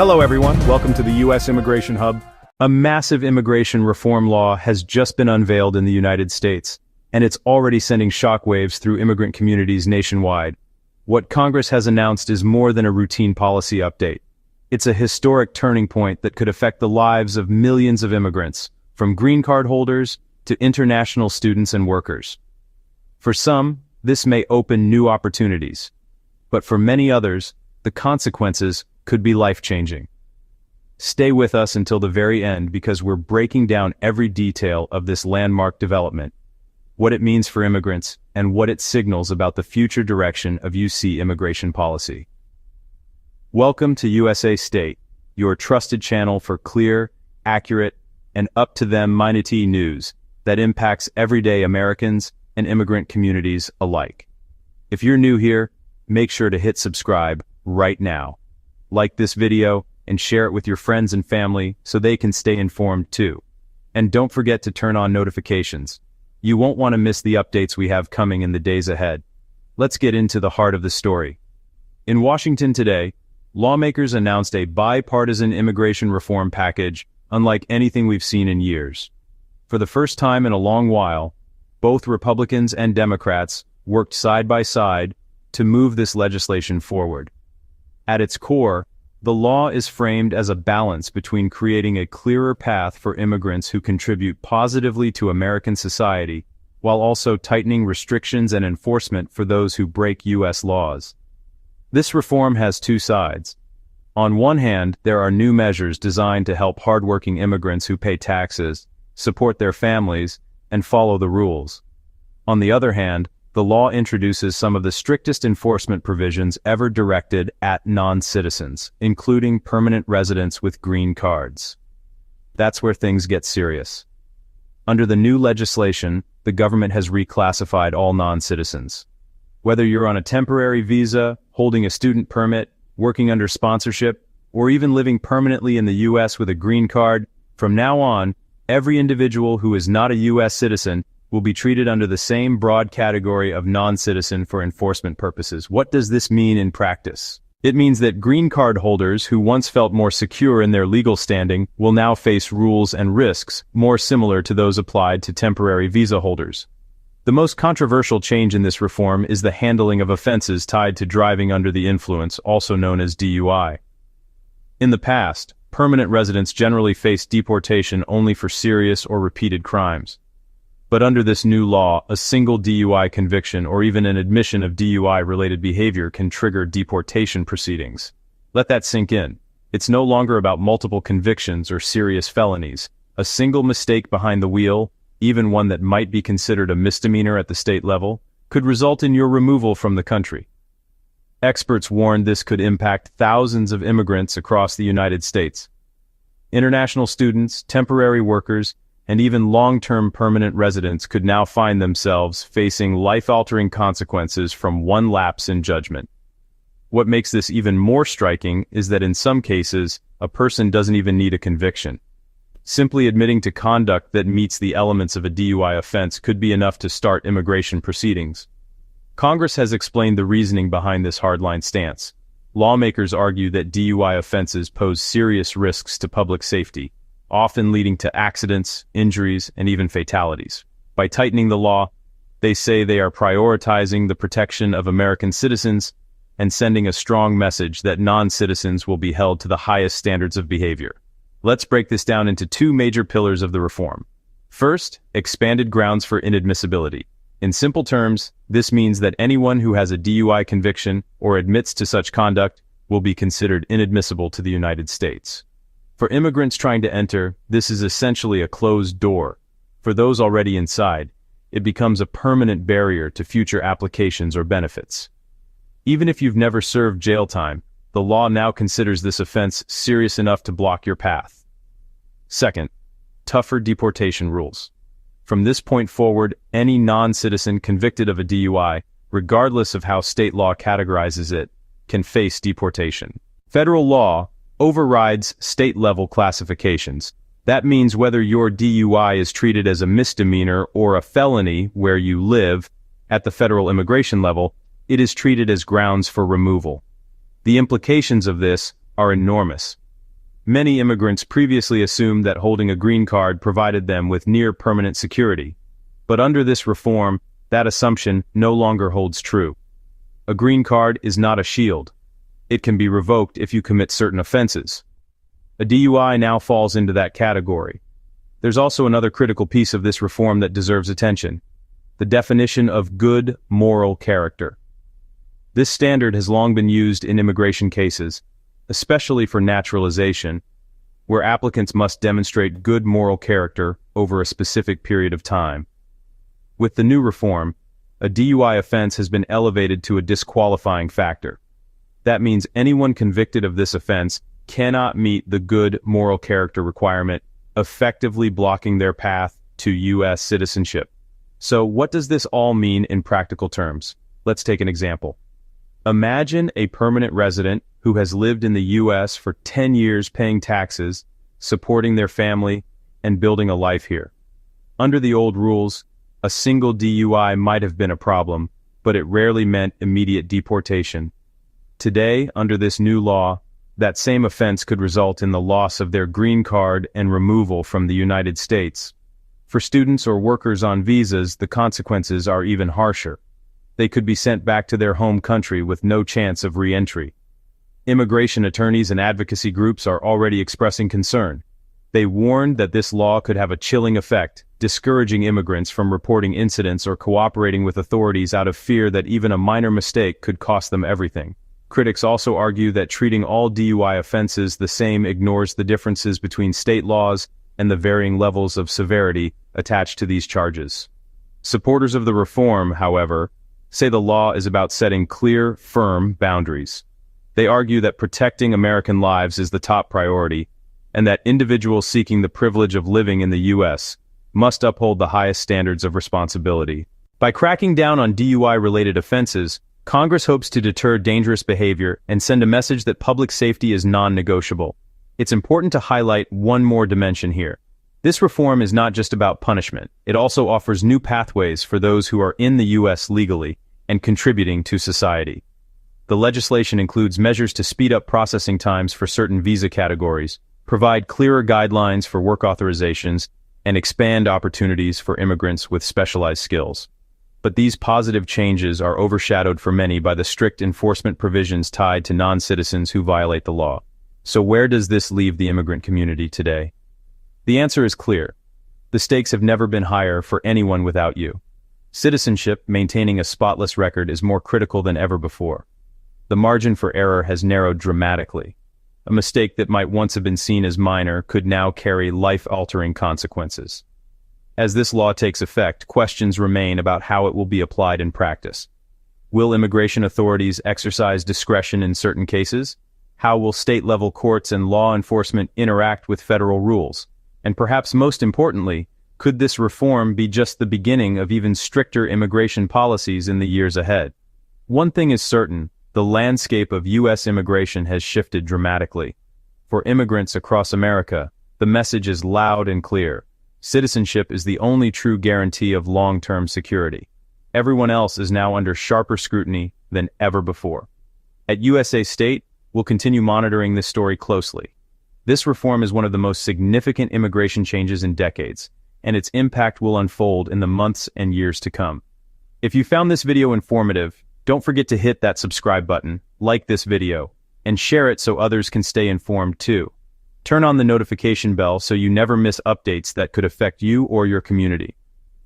Hello everyone, welcome to the U.S. Immigration Hub. A massive immigration reform law has just been unveiled in the United States, and it's already sending shockwaves through immigrant communities nationwide. What Congress has announced is more than a routine policy update. It's a historic turning point that could affect the lives of millions of immigrants, from green card holders to international students and workers. For some, this may open new opportunities, but for many others, the consequences could be life-changing. Stay with us until the very end because we're breaking down every detail of this landmark development, what it means for immigrants, and what it signals about the future direction of UC immigration policy. Welcome to USA State, your trusted channel for clear, accurate, and up-to-them-minute news that impacts everyday Americans and immigrant communities alike. If you're new here, make sure to hit subscribe right now. Like this video and share it with your friends and family so they can stay informed too. And don't forget to turn on notifications. You won't want to miss the updates we have coming in the days ahead. Let's get into the heart of the story. In Washington today, lawmakers announced a bipartisan immigration reform package unlike anything we've seen in years. For the first time in a long while, both Republicans and Democrats worked side by side to move this legislation forward. At its core, the law is framed as a balance between creating a clearer path for immigrants who contribute positively to American society, while also tightening restrictions and enforcement for those who break U.S. laws. This reform has two sides. On one hand, there are new measures designed to help hardworking immigrants who pay taxes, support their families, and follow the rules. On the other hand, the law introduces some of the strictest enforcement provisions ever directed at non-citizens, including permanent residents with green cards. That's where things get serious. Under the new legislation, the government has reclassified all non-citizens. Whether you're on a temporary visa, holding a student permit, working under sponsorship, or even living permanently in the U.S. with a green card, from now on, every individual who is not a U.S. citizen will be treated under the same broad category of non-citizen for enforcement purposes. What does this mean in practice? It means that green card holders who once felt more secure in their legal standing will now face rules and risks more similar to those applied to temporary visa holders. The most controversial change in this reform is the handling of offenses tied to driving under the influence, also known as DUI. In the past, permanent residents generally faced deportation only for serious or repeated crimes. But under this new law, a single DUI conviction or even an admission of DUI-related behavior can trigger deportation proceedings. Let that sink in. It's no longer about multiple convictions or serious felonies. A single mistake behind the wheel, even one that might be considered a misdemeanor at the state level, could result in your removal from the country. Experts warn this could impact thousands of immigrants across the United States. International students, temporary workers, and even long-term permanent residents could now find themselves facing life-altering consequences from one lapse in judgment. What makes this even more striking is that in some cases, a person doesn't even need a conviction. Simply admitting to conduct that meets the elements of a DUI offense could be enough to start immigration proceedings. Congress has explained the reasoning behind this hardline stance. Lawmakers argue that DUI offenses pose serious risks to public safety, often leading to accidents, injuries, and even fatalities. By tightening the law, they say they are prioritizing the protection of American citizens and sending a strong message that non-citizens will be held to the highest standards of behavior. Let's break this down into two major pillars of the reform. First, expanded grounds for inadmissibility. In simple terms, this means that anyone who has a DUI conviction or admits to such conduct will be considered inadmissible to the United States. For immigrants trying to enter, this is essentially a closed door. For those already inside, it becomes a permanent barrier to future applications or benefits. Even if you've never served jail time, the law now considers this offense serious enough to block your path. Second, tougher deportation rules. From this point forward, any non-citizen convicted of a DUI, regardless of how state law categorizes it, can face deportation. Federal law overrides state-level classifications. That means whether your DUI is treated as a misdemeanor or a felony where you live at the federal immigration level, it is treated as grounds for removal. The implications of this are enormous. Many immigrants previously assumed that holding a green card provided them with near-permanent security. But under this reform, that assumption no longer holds true. A green card is not a shield. It can be revoked if you commit certain offenses. A DUI now falls into that category. There's also another critical piece of this reform that deserves attention: the definition of good moral character. This standard has long been used in immigration cases, especially for naturalization, where applicants must demonstrate good moral character over a specific period of time. With the new reform, a DUI offense has been elevated to a disqualifying factor. That means anyone convicted of this offense cannot meet the good moral character requirement, effectively blocking their path to U.S. citizenship. So what does this all mean in practical terms? Let's take an example. Imagine a permanent resident who has lived in the U.S. for 10 years paying taxes, supporting their family, and building a life here. Under the old rules, a single DUI might have been a problem, but it rarely meant immediate deportation. Today, under this new law, that same offense could result in the loss of their green card and removal from the United States. For students or workers on visas, the consequences are even harsher. They could be sent back to their home country with no chance of re-entry. Immigration attorneys and advocacy groups are already expressing concern. They warned that this law could have a chilling effect, discouraging immigrants from reporting incidents or cooperating with authorities out of fear that even a minor mistake could cost them everything. Critics also argue that treating all DUI offenses the same ignores the differences between state laws and the varying levels of severity attached to these charges. Supporters of the reform, however, say the law is about setting clear, firm boundaries. They argue that protecting American lives is the top priority, and that individuals seeking the privilege of living in the U.S. must uphold the highest standards of responsibility. By cracking down on DUI-related offenses, Congress hopes to deter dangerous behavior and send a message that public safety is non-negotiable. It's important to highlight one more dimension here. This reform is not just about punishment. It also offers new pathways for those who are in the U.S. legally and contributing to society. The legislation includes measures to speed up processing times for certain visa categories, provide clearer guidelines for work authorizations, and expand opportunities for immigrants with specialized skills. But these positive changes are overshadowed for many by the strict enforcement provisions tied to non-citizens who violate the law. So where does this leave the immigrant community today? The answer is clear. The stakes have never been higher for anyone without you. Citizenship, maintaining a spotless record, is more critical than ever before. The margin for error has narrowed dramatically. A mistake that might once have been seen as minor could now carry life-altering consequences. As this law takes effect, questions remain about how it will be applied in practice. Will immigration authorities exercise discretion in certain cases? How will state-level courts and law enforcement interact with federal rules? And perhaps most importantly, could this reform be just the beginning of even stricter immigration policies in the years ahead? One thing is certain: the landscape of U.S. immigration has shifted dramatically. For immigrants across America, the message is loud and clear. Citizenship is the only true guarantee of long-term security. Everyone else is now under sharper scrutiny than ever before. At USA State, we'll continue monitoring this story closely. This reform is one of the most significant immigration changes in decades, and its impact will unfold in the months and years to come. If you found this video informative, don't forget to hit that subscribe button, like this video, and share it so others can stay informed too. Turn on the notification bell so you never miss updates that could affect you or your community.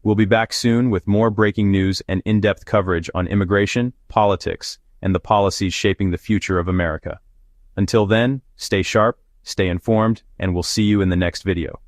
We'll be back soon with more breaking news and in-depth coverage on immigration, politics, and the policies shaping the future of America. Until then, stay sharp, stay informed, and we'll see you in the next video.